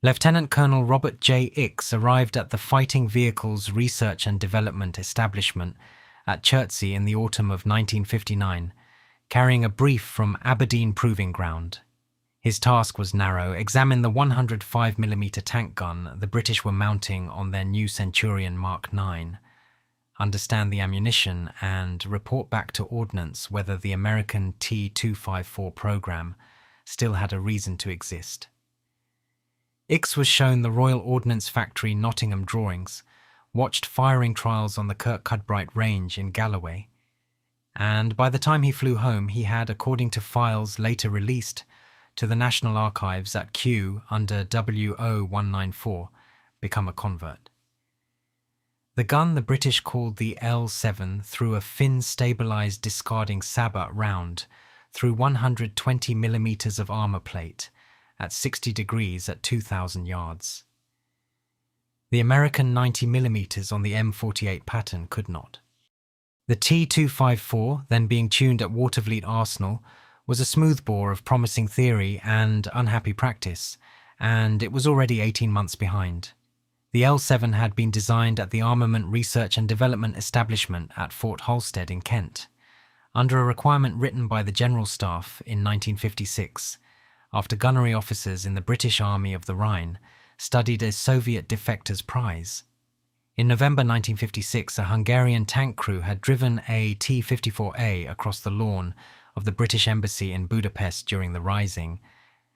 Lieutenant Colonel Robert J. Ix arrived at the Fighting Vehicles Research and Development Establishment at Chertsey in the autumn of 1959, carrying a brief from Aberdeen Proving Ground. His task was narrow: examine the 105mm tank gun the British were mounting on their new Centurion Mark IX, understand the ammunition, and report back to Ordnance whether the American T-254 program still had a reason to exist. Ix was shown the Royal Ordnance Factory Nottingham drawings, watched firing trials on the Kirkcudbright Range in Galloway, and by the time he flew home he had, according to files later released to the National Archives at Kew under WO194, become a convert. The gun the British called the L7 threw a fin-stabilised discarding sabot round through 120mm of armour plate at 60 degrees at 2,000 yards. The American 90mm on the M48 pattern could not. The T-254, then being tuned at Watervliet Arsenal, was a smoothbore of promising theory and unhappy practice, and it was already 18 months behind. The L7 had been designed at the Armament Research and Development Establishment at Fort Halstead in Kent, under a requirement written by the General Staff in 1956, after gunnery officers in the British Army of the Rhine studied a Soviet defector's prize. In November 1956, a Hungarian tank crew had driven a T-54A across the lawn of the British Embassy in Budapest during the Rising,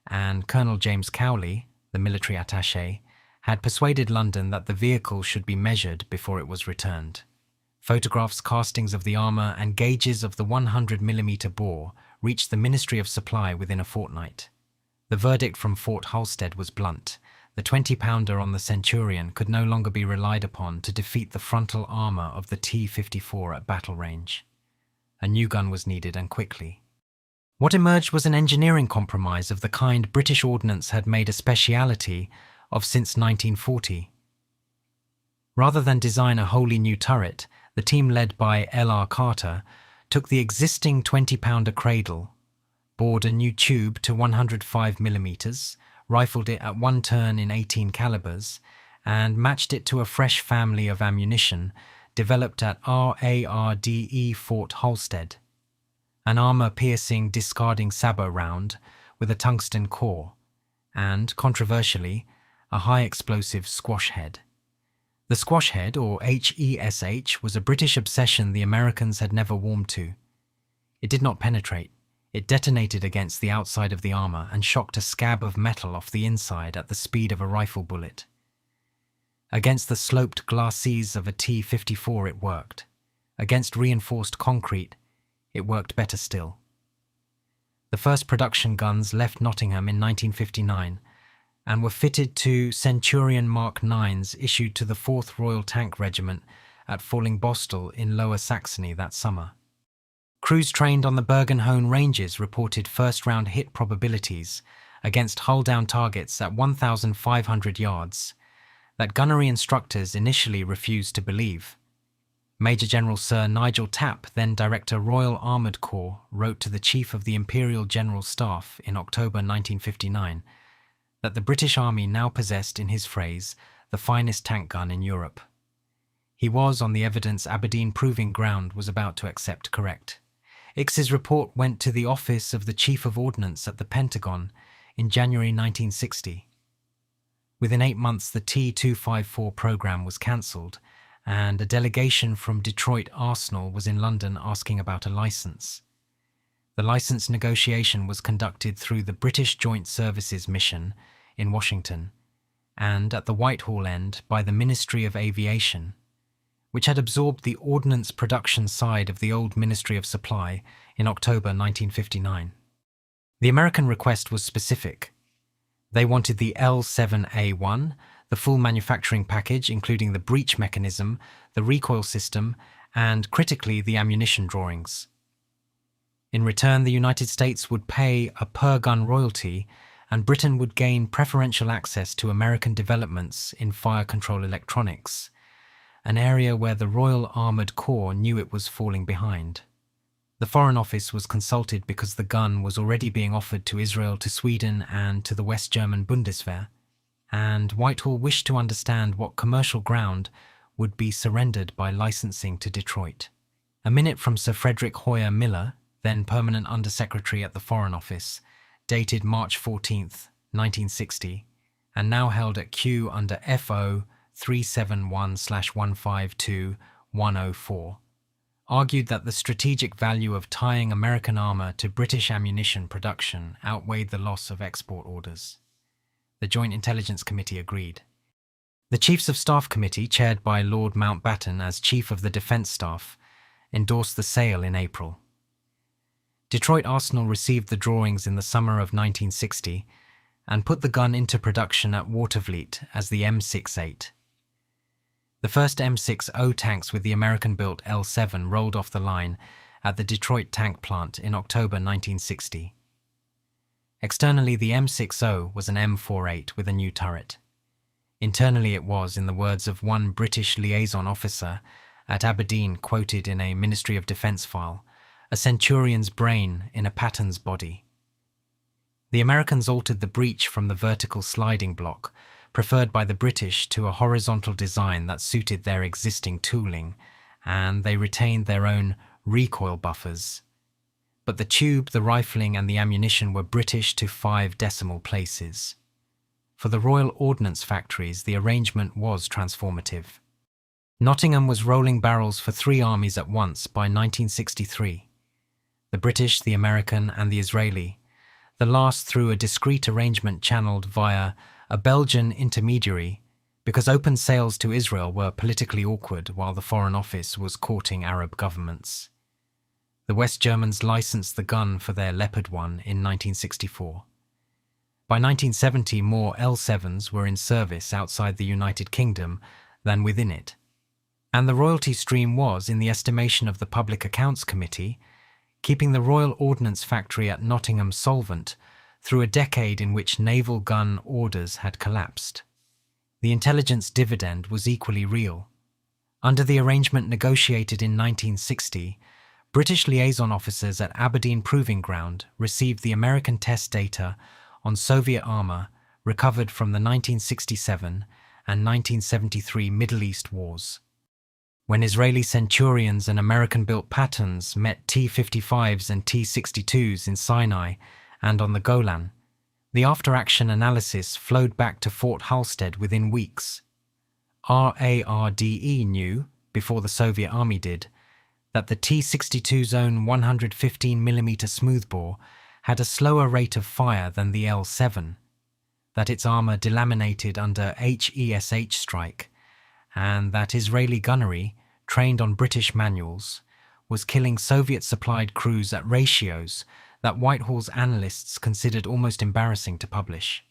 and Colonel James Cowley, the military attaché, had persuaded London that the vehicle should be measured before it was returned. Photographs, castings of the armour, and gauges of the 100mm bore reached the Ministry of Supply within a fortnight. The verdict from Fort Halstead was blunt. The 20-pounder on the Centurion could no longer be relied upon to defeat the frontal armour of the T-54 at battle range. A new gun was needed, and quickly. What emerged was an engineering compromise of the kind British Ordnance had made a speciality of since 1940. Rather than design a wholly new turret, the team led by L.R. Carter took the existing 20-pounder cradle, bored a new tube to 105mm, rifled it at one turn in 18 calibers, and matched it to a fresh family of ammunition developed at RARDE Fort Halstead, an armour-piercing discarding sabot round with a tungsten core, and, controversially, a high-explosive squash head. The squash head, or HESH, was a British obsession the Americans had never warmed to. It did not penetrate. It detonated against the outside of the armour and shocked a scab of metal off the inside at the speed of a rifle bullet. Against the sloped glacis of a T-54 it worked. Against reinforced concrete, it worked better still. The first production guns left Nottingham in 1959 and were fitted to Centurion Mark IXs issued to the 4th Royal Tank Regiment at Fallingbostel in Lower Saxony that summer. Crews trained on the Bergen-Hohn ranges reported first-round hit probabilities against hull-down targets at 1,500 yards that gunnery instructors initially refused to believe. Major General Sir Nigel Tapp, then Director Royal Armoured Corps, wrote to the Chief of the Imperial General Staff in October 1959 that the British Army now possessed, in his phrase, the finest tank gun in Europe. He was, on the evidence Aberdeen Proving Ground was about to accept, correct. Ix's report went to the office of the Chief of Ordnance at the Pentagon in January 1960. Within 8 months, the T-254 program was cancelled, and a delegation from Detroit Arsenal was in London asking about a licence. The licence negotiation was conducted through the British Joint Services Mission in Washington, and at the Whitehall end by the Ministry of Aviation, which had absorbed the ordnance production side of the old Ministry of Supply in October 1959. The American request was specific. They wanted the L7A1, the full manufacturing package including the breech mechanism, the recoil system, and, critically, the ammunition drawings. In return, the United States would pay a per-gun royalty, and Britain would gain preferential access to American developments in fire control electronics, an area where the Royal Armoured Corps knew it was falling behind. The Foreign Office was consulted because the gun was already being offered to Israel, to Sweden, and to the West German Bundeswehr, and Whitehall wished to understand what commercial ground would be surrendered by licensing to Detroit. A minute from Sir Frederick Hoyer Miller, then Permanent Undersecretary at the Foreign Office, dated March 14, 1960, and now held at Q under FO 371/152-104, argued that the strategic value of tying American armour to British ammunition production outweighed the loss of export orders. The Joint Intelligence Committee agreed. The Chiefs of Staff Committee, chaired by Lord Mountbatten as Chief of the Defence Staff, endorsed the sale in April. Detroit Arsenal received the drawings in the summer of 1960 and put the gun into production at Watervliet as the M68. The first M60 tanks with the American-built L7 rolled off the line at the Detroit tank plant in October 1960. Externally, the M60 was an M48 with a new turret. Internally it was, in the words of one British liaison officer at Aberdeen quoted in a Ministry of Defence file, a centurion's brain in a Patton's body. The Americans altered the breech from the vertical sliding block, preferred by the British, to a horizontal design that suited their existing tooling, and they retained their own recoil buffers. But the tube, the rifling and the ammunition were British to 5 decimal places. For the Royal Ordnance Factories, the arrangement was transformative. Nottingham was rolling barrels for 3 armies at once by 1963. The British, the American and the Israeli, the last through a discreet arrangement channeled via a Belgian intermediary, because open sales to Israel were politically awkward while the Foreign Office was courting Arab governments. The West Germans licensed the gun for their Leopard 1 in 1964. By 1970, more L7s were in service outside the United Kingdom than within it. And the royalty stream was, in the estimation of the Public Accounts Committee, keeping the Royal Ordnance Factory at Nottingham solvent through a decade in which naval gun orders had collapsed. The intelligence dividend was equally real. Under the arrangement negotiated in 1960, British liaison officers at Aberdeen Proving Ground received the American test data on Soviet armour recovered from the 1967 and 1973 Middle East wars. When Israeli Centurions and American-built Pattons met T-55s and T-62s in Sinai and on the Golan, the after-action analysis flowed back to Fort Halstead within weeks. RARDE knew, before the Soviet Army did, that the T-62's own 115mm smoothbore had a slower rate of fire than the L7, that its armour delaminated under HESH strike, and that Israeli gunnery, trained on British manuals, was killing Soviet-supplied crews at ratios that Whitehall's analysts considered almost embarrassing to publish.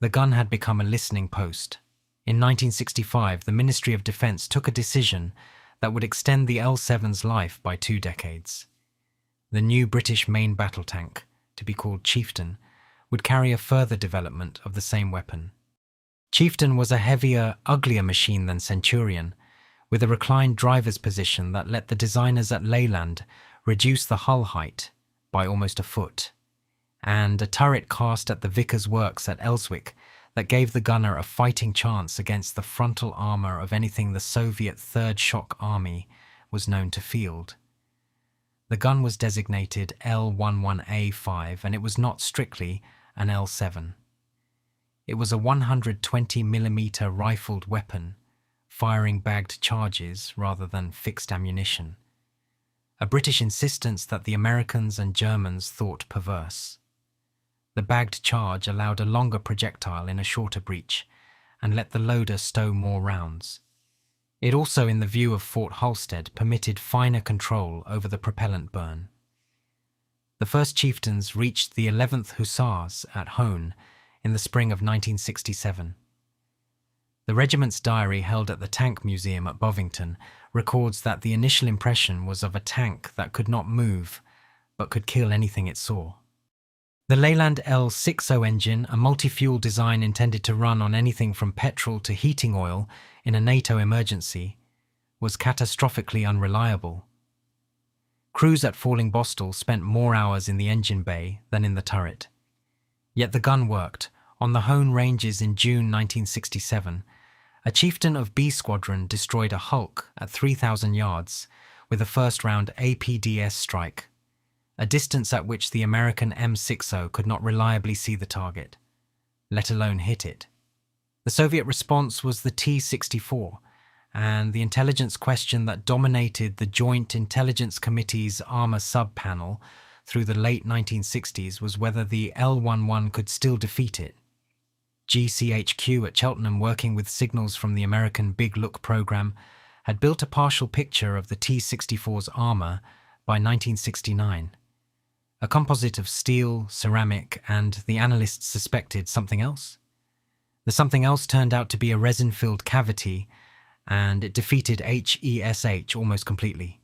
The gun had become a listening post. In 1965, the Ministry of Defence took a decision that would extend the L7's life by 2 decades. The new British main battle tank, to be called Chieftain, would carry a further development of the same weapon. Chieftain was a heavier, uglier machine than Centurion, with a reclined driver's position that let the designers at Leyland reduce the hull height by almost a foot, and a turret cast at the Vickers Works at Elswick that gave the gunner a fighting chance against the frontal armour of anything the Soviet Third Shock Army was known to field. The gun was designated L11A5, and it was not strictly an L7. It was a 120mm rifled weapon, firing bagged charges rather than fixed ammunition. A British insistence that the Americans and Germans thought perverse. The bagged charge allowed a longer projectile in a shorter breech and let the loader stow more rounds. It also, in the view of Fort Halstead, permitted finer control over the propellant burn. The first Chieftains reached the 11th Hussars at Hone in the spring of 1967. The regiment's diary held at the Tank Museum at Bovington records that the initial impression was of a tank that could not move, but could kill anything it saw. The Leyland L60 engine, a multi-fuel design intended to run on anything from petrol to heating oil in a NATO emergency, was catastrophically unreliable. Crews at Falling Bostel spent more hours in the engine bay than in the turret. Yet the gun worked, On the Hone Ranges in June 1967, a chieftain of B Squadron destroyed a hulk at 3,000 yards with a first-round APDS strike, a distance at which the American M60 could not reliably see the target, let alone hit it. The Soviet response was the T-64, and the intelligence question that dominated the Joint Intelligence Committee's armour sub-panel through the late 1960s was whether the L-11 could still defeat it. GCHQ at Cheltenham, working with signals from the American Big Look program, had built a partial picture of the T-64's armour by 1969. A composite of steel, ceramic, and the analysts suspected something else. The something else turned out to be a resin-filled cavity, and it defeated HESH almost completely.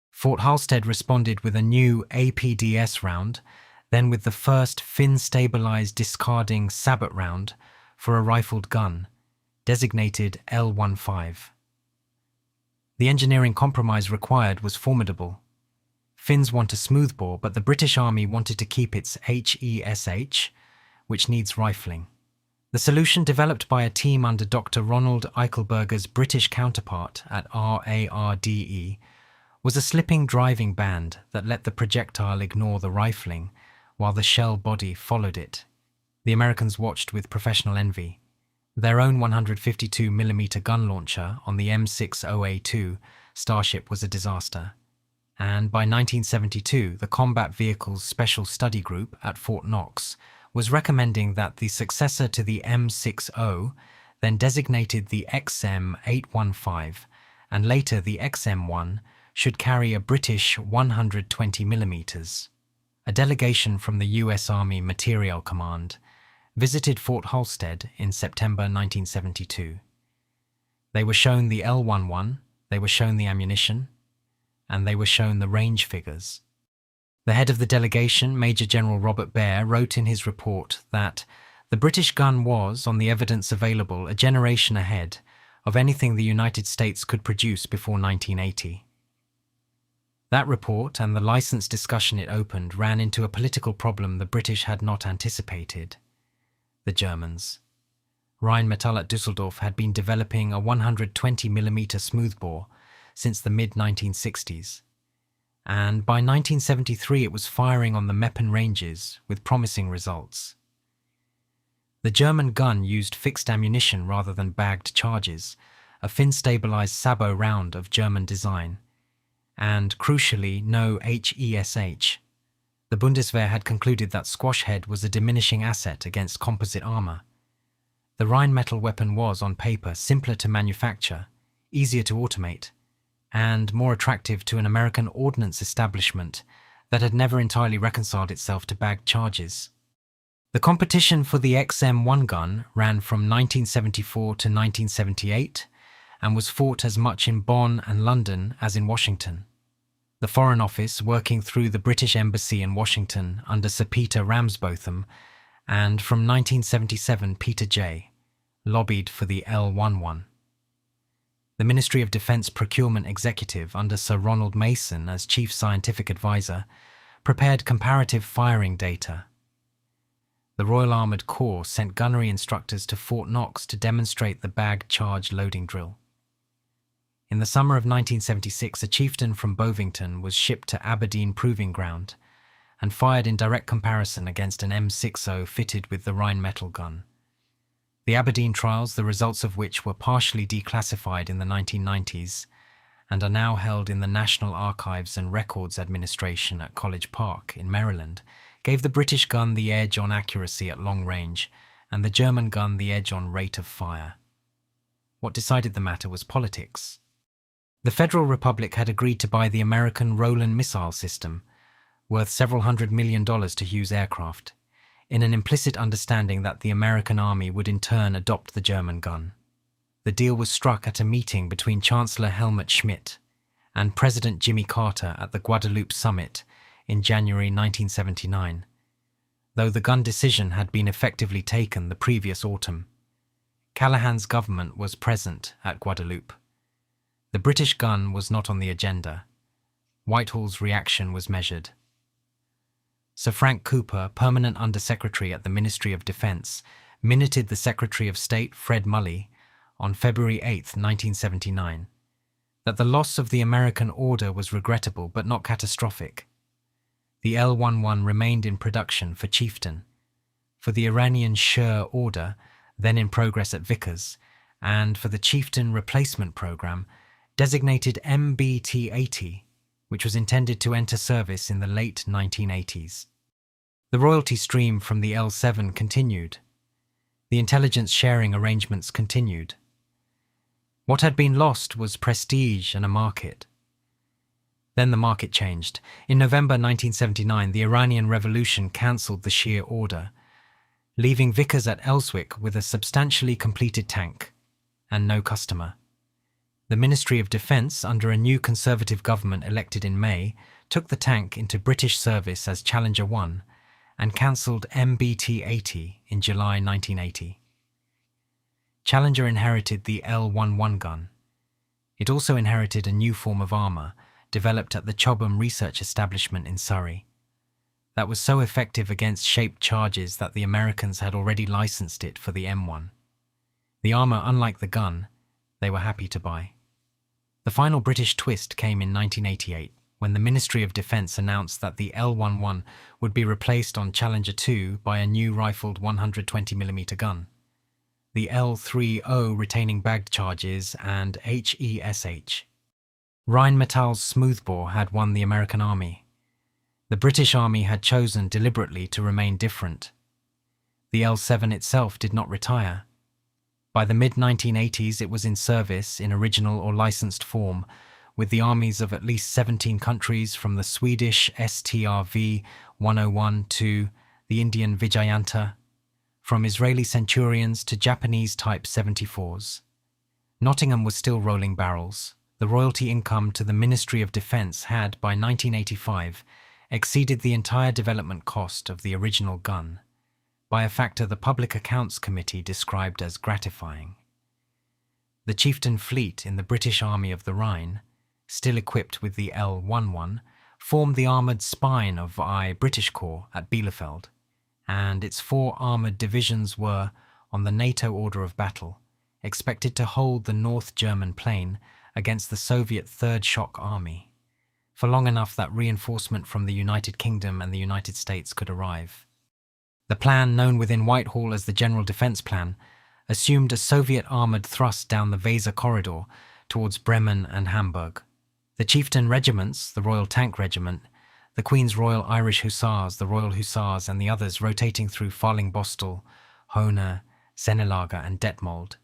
Fort Halstead responded with a new APDS round, then with the first fin-stabilized discarding sabot round for a rifled gun, designated L-15. The engineering compromise required was formidable. Finns want a smoothbore, but the British Army wanted to keep its HESH, which needs rifling. The solution, developed by a team under Dr. Ronald Eichelberger's British counterpart at RARDE, was a slipping driving band that let the projectile ignore the rifling, while the shell body followed it. The Americans watched with professional envy. Their own 152mm gun launcher on the M60A2 Starship was a disaster, and by 1972 the Combat Vehicles Special Study Group at Fort Knox was recommending that the successor to the M60, then designated the XM815, and later the XM1, should carry a British 120mm. A delegation from the US Army Materiel Command visited Fort Halstead in September 1972. They were shown the L-11, they were shown the ammunition, and they were shown the range figures. The head of the delegation, Major General Robert Baer, wrote in his report that the British gun was, on the evidence available, a generation ahead of anything the United States could produce before 1980. That report and the license discussion it opened ran into a political problem the British had not anticipated: the Germans. Rheinmetall at Düsseldorf had been developing a 120mm smoothbore since the mid-1960s, and by 1973 it was firing on the Meppen ranges with promising results. The German gun used fixed ammunition rather than bagged charges, a fin-stabilized sabot round of German design, and, crucially, no HESH. The Bundeswehr had concluded that squash head was a diminishing asset against composite armour. The Rheinmetall weapon was, on paper, simpler to manufacture, easier to automate, and more attractive to an American ordnance establishment that had never entirely reconciled itself to bagged charges. The competition for the XM1 gun ran from 1974 to 1978 and was fought as much in Bonn and London as in Washington. The Foreign Office, working through the British Embassy in Washington under Sir Peter Ramsbotham, and from 1977 Peter J., lobbied for the L-11. The Ministry of Defence Procurement Executive, under Sir Ronald Mason as Chief Scientific Advisor, prepared comparative firing data. The Royal Armoured Corps sent gunnery instructors to Fort Knox to demonstrate the bag charge loading drill. In the summer of 1976, a chieftain from Bovington was shipped to Aberdeen Proving Ground and fired in direct comparison against an M60 fitted with the Rheinmetall gun. The Aberdeen trials, the results of which were partially declassified in the 1990s and are now held in the National Archives and Records Administration at College Park in Maryland, gave the British gun the edge on accuracy at long range and the German gun the edge on rate of fire. What decided the matter was politics. The Federal Republic had agreed to buy the American Roland missile system, worth several $100 million to Hughes Aircraft, in an implicit understanding that the American Army would in turn adopt the German gun. The deal was struck at a meeting between Chancellor Helmut Schmidt and President Jimmy Carter at the Guadeloupe Summit in January 1979, though the gun decision had been effectively taken the previous autumn. Callaghan's government was present at Guadeloupe. The British gun was not on the agenda. Whitehall's reaction was measured. Sir Frank Cooper, Permanent Under-Secretary at the Ministry of Defence, minuted the Secretary of State, Fred Mully, on February 8, 1979, that the loss of the American order was regrettable but not catastrophic. The L-11 remained in production for Chieftain, for the Iranian Shah order, then in progress at Vickers, and for the Chieftain Replacement Program, designated MBT-80, which was intended to enter service in the late 1980s. The royalty stream from the L-7 continued. The intelligence sharing arrangements continued. What had been lost was prestige and a market. Then the market changed. In November 1979, the Iranian Revolution cancelled the Shah order, leaving Vickers at Elswick with a substantially completed tank and no customer. The Ministry of Defence, under a new Conservative government elected in May, took the tank into British service as Challenger 1 and cancelled MBT-80 in July 1980. Challenger inherited the L-11 gun. It also inherited a new form of armour developed at the Chobham Research Establishment in Surrey that was so effective against shaped charges that the Americans had already licensed it for the M1. The armour, unlike the gun, they were happy to buy. The final British twist came in 1988, when the Ministry of Defence announced that the L-11 would be replaced on Challenger 2 by a new rifled 120mm gun. The L-30 retaining bagged charges and HESH. Rheinmetall's smoothbore had won the American Army. The British Army had chosen deliberately to remain different. The L-7 itself did not retire. By the mid-1980s, it was in service in original or licensed form, with the armies of at least 17 countries, from the Swedish STRV-101 to the Indian Vijayanta, from Israeli Centurions to Japanese Type 74s. Nottingham was still rolling barrels. The royalty income to the Ministry of Defence had, by 1985, exceeded the entire development cost of the original gun, by a factor the Public Accounts Committee described as gratifying. The Chieftain fleet in the British Army of the Rhine, still equipped with the L-11, formed the armoured spine of I British Corps at Bielefeld, and its 4 armoured divisions were, on the NATO order of battle, expected to hold the North German plain against the Soviet Third Shock Army, for long enough that reinforcement from the United Kingdom and the United States could arrive. The plan, known within Whitehall as the General Defence Plan, assumed a Soviet armoured thrust down the Weser corridor towards Bremen and Hamburg. The chieftain regiments, the Royal Tank Regiment, the Queen's Royal Irish Hussars, the Royal Hussars, and the others rotating through Farlingbostel, Hohne, Sennelager and Detmold,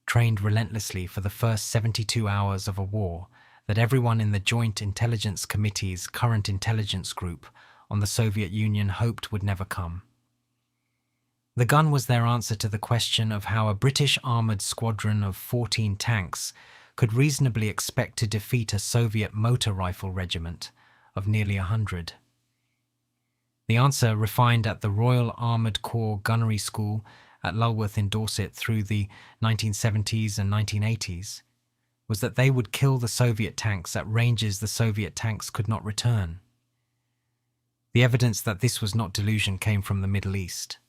trained relentlessly for the first 72 hours of a war that everyone in the Joint Intelligence Committee's current intelligence group on the Soviet Union hoped would never come. The gun was their answer to the question of how a British armoured squadron of 14 tanks could reasonably expect to defeat a Soviet motor rifle regiment of nearly 100. The answer, refined at the Royal Armoured Corps Gunnery School at Lulworth in Dorset through the 1970s and 1980s, was that they would kill the Soviet tanks at ranges the Soviet tanks could not return. The evidence that this was not delusion came from the Middle East.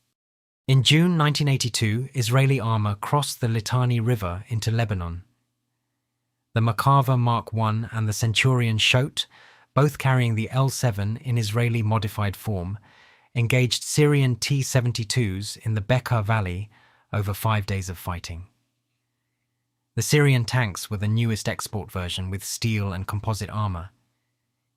In June 1982, Israeli armour crossed the Litani River into Lebanon. The Merkava Mark I and the Centurion Shot, both carrying the L-7 in Israeli modified form, engaged Syrian T-72s in the Bekaa Valley over 5 days of fighting. The Syrian tanks were the newest export version with steel and composite armour.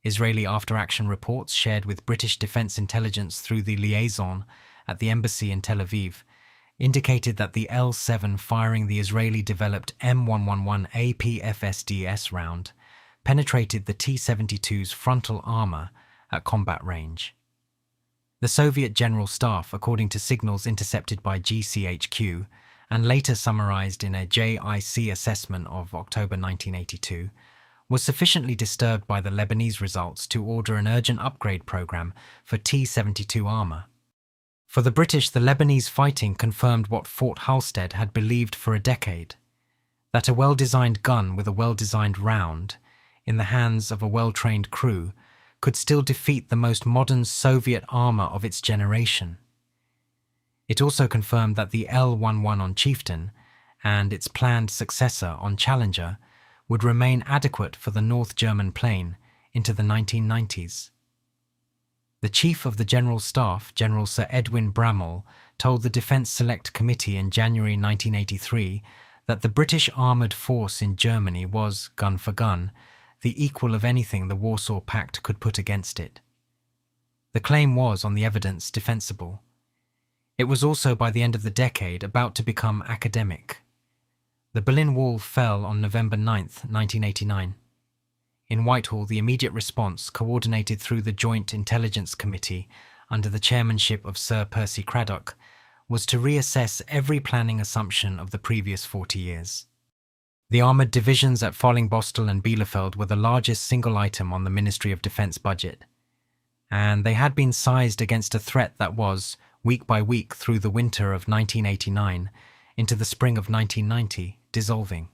Israeli after-action reports shared with British Defence Intelligence through the liaison at the embassy in Tel Aviv indicated that the L-7 firing the Israeli-developed M111 APFSDS round penetrated the T-72's frontal armour at combat range. The Soviet General Staff, according to signals intercepted by GCHQ and later summarized in a JIC assessment of October 1982, was sufficiently disturbed by the Lebanese results to order an urgent upgrade program for T-72 armour. For the British, the Lebanese fighting confirmed what Fort Halstead had believed for a decade, that a well-designed gun with a well-designed round, in the hands of a well-trained crew, could still defeat the most modern Soviet armour of its generation. It also confirmed that the L-11 on Chieftain and its planned successor on Challenger would remain adequate for the North German Plain into the 1990s. The Chief of the General Staff, General Sir Edwin Bramall, told the Defence Select Committee in January 1983 that the British armoured force in Germany was, gun for gun, the equal of anything the Warsaw Pact could put against it. The claim was, on the evidence, defensible. It was also, by the end of the decade, about to become academic. The Berlin Wall fell on November 9, 1989. In Whitehall, the immediate response, coordinated through the Joint Intelligence Committee under the chairmanship of Sir Percy Cradock, was to reassess every planning assumption of the previous 40 years. The armoured divisions at Fallingbostel and Bielefeld were the largest single item on the Ministry of Defence budget, and they had been sized against a threat that was, week by week through the winter of 1989 into the spring of 1990, dissolving.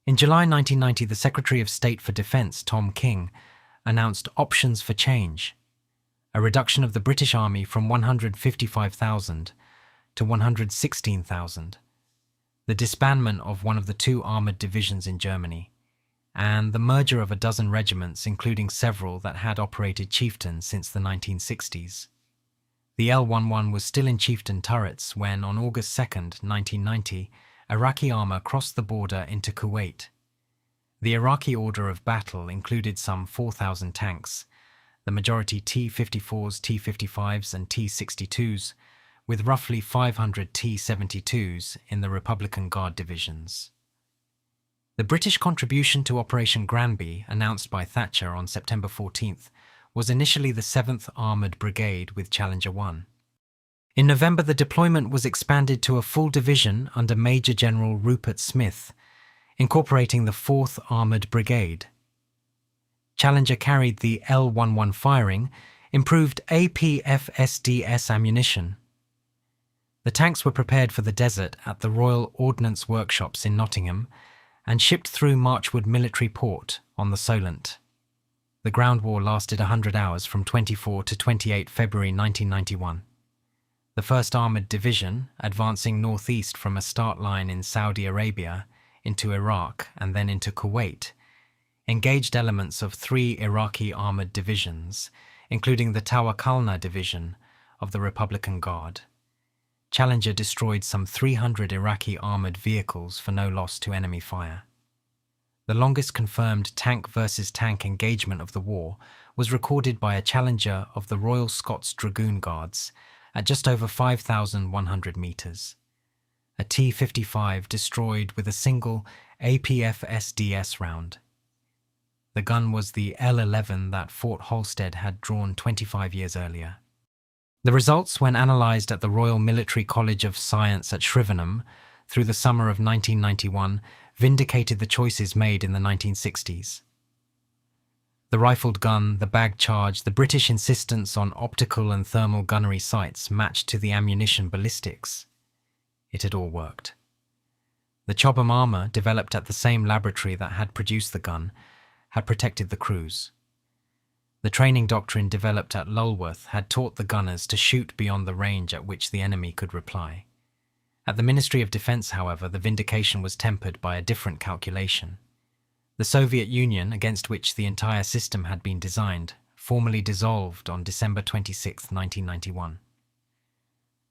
In July 1990, the Secretary of State for Defence, Tom King, announced options for change, a reduction of the British Army from 155,000 to 116,000, the disbandment of one of the two armoured divisions in Germany, and the merger of a dozen regiments, including several that had operated Chieftain since the 1960s. The L-11 was still in Chieftain turrets when, on August 2, 1990, Iraqi armour crossed the border into Kuwait. The Iraqi order of battle included some 4,000 tanks, the majority T-54s, T-55s and T-62s, with roughly 500 T-72s in the Republican Guard divisions. The British contribution to Operation Granby, announced by Thatcher on September 14th, was initially the 7th Armoured Brigade with Challenger 1. In November, the deployment was expanded to a full division under Major General Rupert Smith, incorporating the 4th Armoured Brigade. Challenger carried the L-11 firing, improved APFSDS ammunition. The tanks were prepared for the desert at the Royal Ordnance Workshops in Nottingham and shipped through Marchwood Military Port on the Solent. The ground war lasted 100 hours from 24 to 28 February 1991. The 1st Armoured Division, advancing northeast from a start line in Saudi Arabia into Iraq and then into Kuwait, engaged elements of 3 Iraqi armoured divisions, including the Tawakalna Division of the Republican Guard. Challenger destroyed some 300 Iraqi armoured vehicles for no loss to enemy fire. The longest confirmed tank versus tank engagement of the war was recorded by a Challenger of the Royal Scots Dragoon Guards at just over 5,100 metres. A T-55 destroyed with a single APFSDS round. The gun was the L-11 that Fort Halstead had drawn 25 years earlier. The results, when analysed at the Royal Military College of Science at Shrivenham through the summer of 1991, vindicated the choices made in the 1960s. The rifled gun, the bag charge, the British insistence on optical and thermal gunnery sights matched to the ammunition ballistics. It had all worked. The Chobham armour, developed at the same laboratory that had produced the gun, had protected the crews. The training doctrine developed at Lulworth had taught the gunners to shoot beyond the range at which the enemy could reply. At the Ministry of Defence, however, the vindication was tempered by a different calculation. The Soviet Union, against which the entire system had been designed, formally dissolved on December 26, 1991.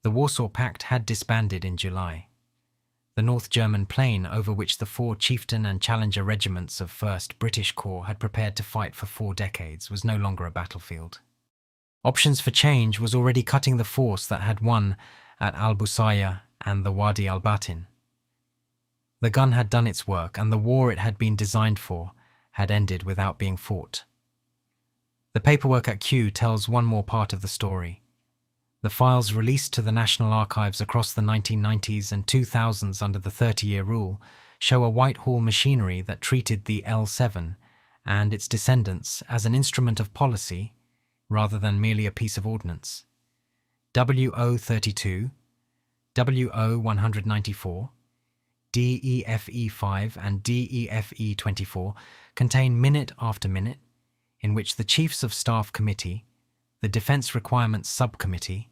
The Warsaw Pact had disbanded in July. The North German Plain, over which the 4 Chieftain and Challenger regiments of 1st British Corps had prepared to fight for 4 decades, was no longer a battlefield. Options for change was already cutting the force that had won at Al-Busaya and the Wadi al-Batin. The gun had done its work, and the war it had been designed for had ended without being fought. The paperwork at Kew tells one more part of the story. The files released to the National Archives across the 1990s and 2000s under the 30-year rule show a Whitehall machinery that treated the L7 and its descendants as an instrument of policy rather than merely a piece of ordnance. WO32, WO194, DEFE5 and DEFE24 contain minute after minute in which the Chiefs of Staff Committee, the Defence Requirements Subcommittee,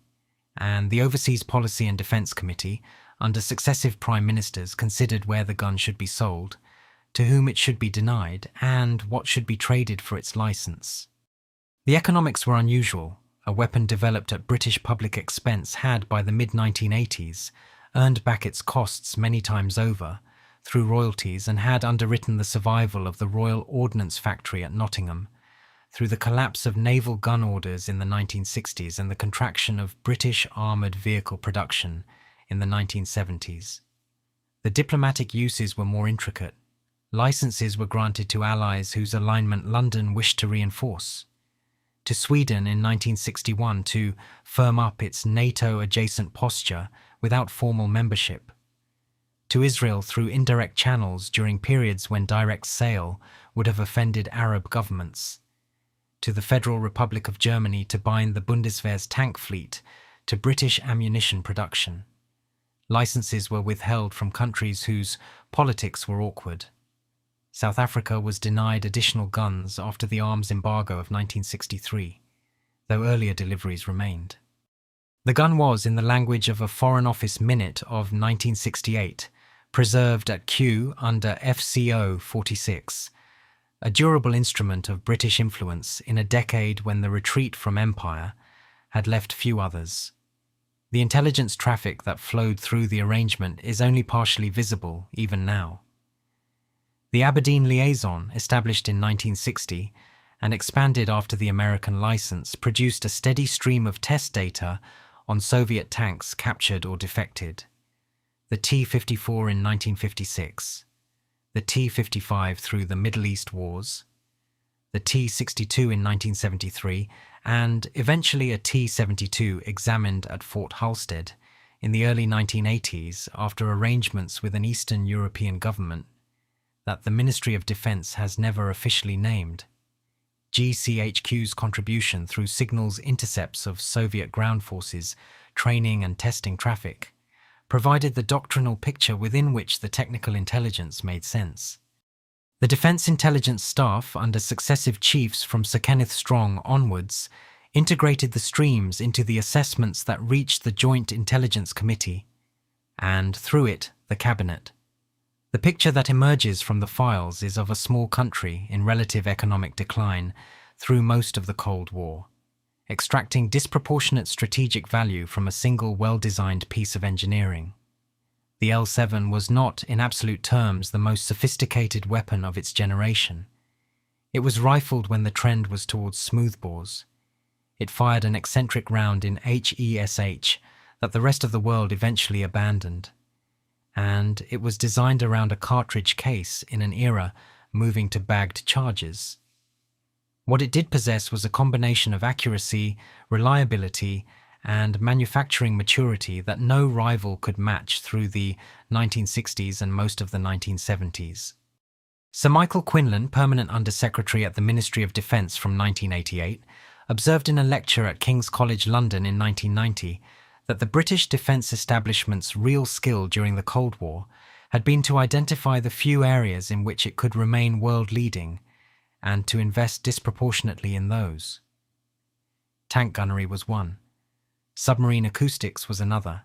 and the Overseas Policy and Defence Committee, under successive prime ministers, considered where the gun should be sold, to whom it should be denied, and what should be traded for its licence. The economics were unusual. A weapon developed at British public expense had, by the mid-1980s, earned back its costs many times over through royalties and had underwritten the survival of the Royal Ordnance Factory at Nottingham, through the collapse of naval gun orders in the 1960s and the contraction of British armoured vehicle production in the 1970s. The diplomatic uses were more intricate. Licences were granted to allies whose alignment London wished to reinforce. To Sweden in 1961 to firm up its NATO-adjacent posture without formal membership. To Israel through indirect channels during periods when direct sale would have offended Arab governments. To the Federal Republic of Germany to bind the Bundeswehr's tank fleet to British ammunition production. Licenses were withheld from countries whose politics were awkward. South Africa was denied additional guns after the arms embargo of 1963, though earlier deliveries remained. The gun was, in the language of a Foreign Office minute of 1968, preserved at Kew under FCO 46, a durable instrument of British influence in a decade when the retreat from empire had left few others. The intelligence traffic that flowed through the arrangement is only partially visible even now. The Aberdeen Liaison, established in 1960 and expanded after the American license, produced a steady stream of test data on Soviet tanks captured or defected. The T-54 in 1956, the T-55 through the Middle East wars, the T-62 in 1973, and eventually a T-72 examined at Fort Halstead in the early 1980s after arrangements with an Eastern European government that the Ministry of Defence has never officially named. GCHQ's contribution through signals intercepts of Soviet ground forces, training and testing traffic, provided the doctrinal picture within which the technical intelligence made sense. The Defence Intelligence Staff, under successive chiefs from Sir Kenneth Strong onwards, integrated the streams into the assessments that reached the Joint Intelligence Committee, and, through it, the Cabinet. The picture that emerges from the files is of a small country in relative economic decline through most of the Cold War, extracting disproportionate strategic value from a single well-designed piece of engineering. The L7 was not, in absolute terms, the most sophisticated weapon of its generation. It was rifled when the trend was towards smoothbores. It fired an eccentric round in HESH that the rest of the world eventually abandoned. And it was designed around a cartridge case in an era moving to bagged charges. What it did possess was a combination of accuracy, reliability, and manufacturing maturity that no rival could match through the 1960s and most of the 1970s. Sir Michael Quinlan, Permanent Under-Secretary at the Ministry of Defence from 1988, observed in a lecture at King's College London in 1990 that the British defence establishment's real skill during the Cold War had been to identify the few areas in which it could remain world-leading and to invest disproportionately in those. Tank gunnery was one. Submarine acoustics was another.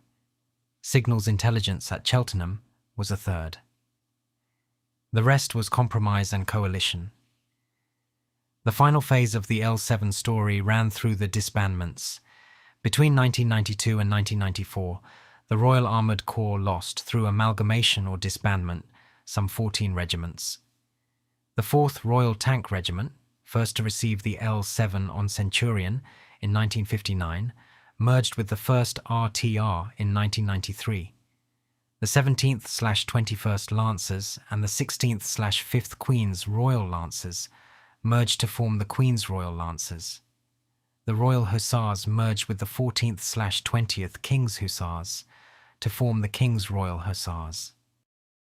Signals intelligence at Cheltenham was a third. The rest was compromise and coalition. The final phase of the L7 story ran through the disbandments. Between 1992 and 1994, the Royal Armoured Corps lost, through amalgamation or disbandment, some 14 regiments. The 4th Royal Tank Regiment, first to receive the L7 on Centurion in 1959, merged with the 1st RTR in 1993. The 17th/21st Lancers and the 16th/5th Queen's Royal Lancers merged to form the Queen's Royal Lancers. The Royal Hussars merged with the 14th/20th King's Hussars to form the King's Royal Hussars.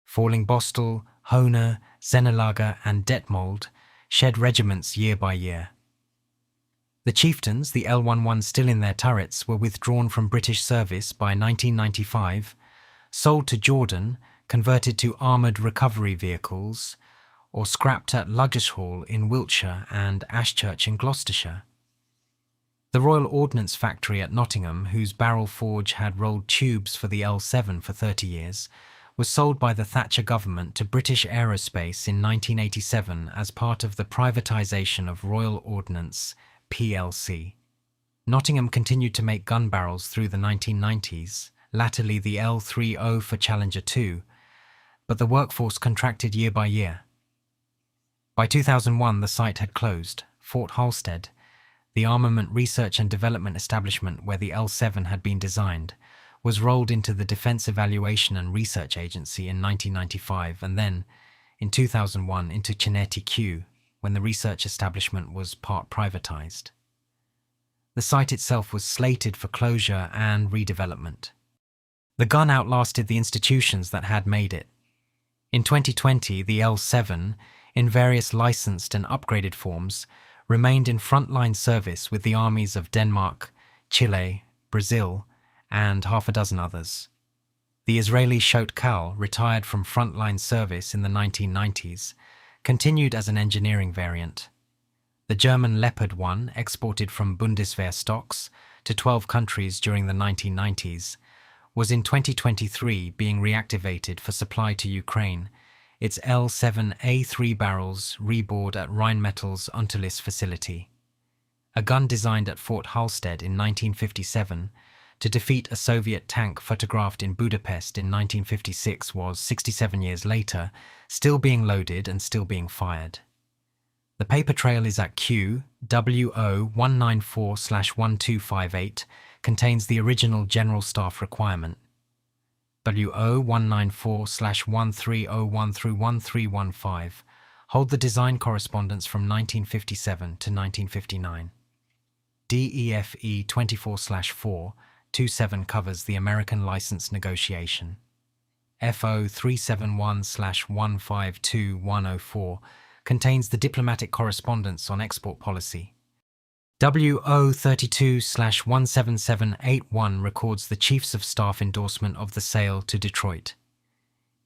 Falling Bostel, Hohne, Zenelager and Detmold shed regiments year by year. The chieftains, the L11 still in their turrets, were withdrawn from British service by 1995, sold to Jordan, converted to armoured recovery vehicles, or scrapped at Luggage Hall in Wiltshire and Ashchurch in Gloucestershire. The Royal Ordnance Factory at Nottingham, whose barrel forge had rolled tubes for the L7 for 30 years, was sold by the Thatcher government to British Aerospace in 1987 as part of the privatisation of Royal Ordnance plc. Nottingham continued to make gun barrels through the 1990s, latterly the L30 for Challenger 2, but the workforce contracted year by year. By 2001, the site had closed. Fort Halstead, the armament research and development establishment where the L7 had been designed, was rolled into the Defence Evaluation and Research Agency in 1995 and then, in 2001, into Chineti Q, when the research establishment was part privatised. The site itself was slated for closure and redevelopment. The gun outlasted the institutions that had made it. In 2020, the L7, in various licensed and upgraded forms, remained in frontline service with the armies of Denmark, Chile, Brazil, and half a dozen others. The Israeli Shotkal, retired from frontline service in the 1990s, continued as an engineering variant. The German Leopard 1, exported from Bundeswehr stocks to 12 countries during the 1990s, was in 2023 being reactivated for supply to Ukraine, its L7A3 barrels rebored at Rheinmetall's Unterlis facility. A gun designed at Fort Halstead in 1957 to defeat a Soviet tank photographed in Budapest in 1956 was, 67 years later, still being loaded and still being fired. The paper trail is at Q WO194/1258, contains the original General Staff requirement. WO194/1301-1315 hold the design correspondence from 1957 to 1959. DEFE 24/427 covers the American license negotiation. FO 371/152104 contains the diplomatic correspondence on export policy. WO 32/17781 records the Chiefs of Staff endorsement of the sale to Detroit.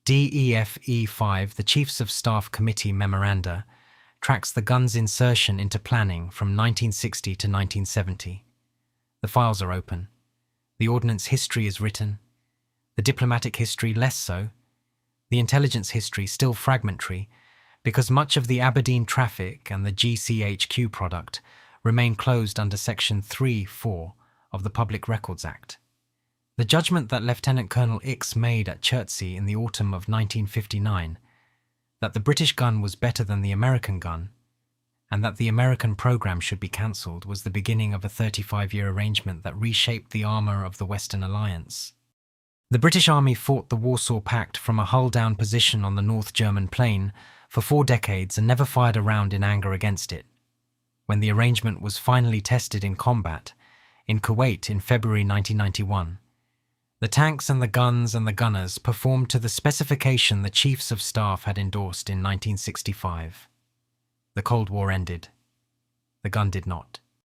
DEFE 5, the Chiefs of Staff Committee Memoranda, tracks the gun's insertion into planning from 1960 to 1970. The files are open. The ordnance history is written. The diplomatic history less so. The intelligence history still fragmentary, because much of the Aberdeen traffic and the GCHQ product remain closed under Section 3(4) of the Public Records Act. The judgment that Lieutenant Colonel X made at Chertsey in the autumn of 1959, that the British gun was better than the American gun, and that the American program should be cancelled, was the beginning of a 35-year arrangement that reshaped the armour of the Western Alliance. The British Army fought the Warsaw Pact from a hull-down position on the North German plain for 4 decades and never fired a round in anger against it. When the arrangement was finally tested in combat, in Kuwait in February 1991, the tanks and the guns and the gunners performed to the specification the Chiefs of Staff had endorsed in 1965. The Cold War ended. The gun did not.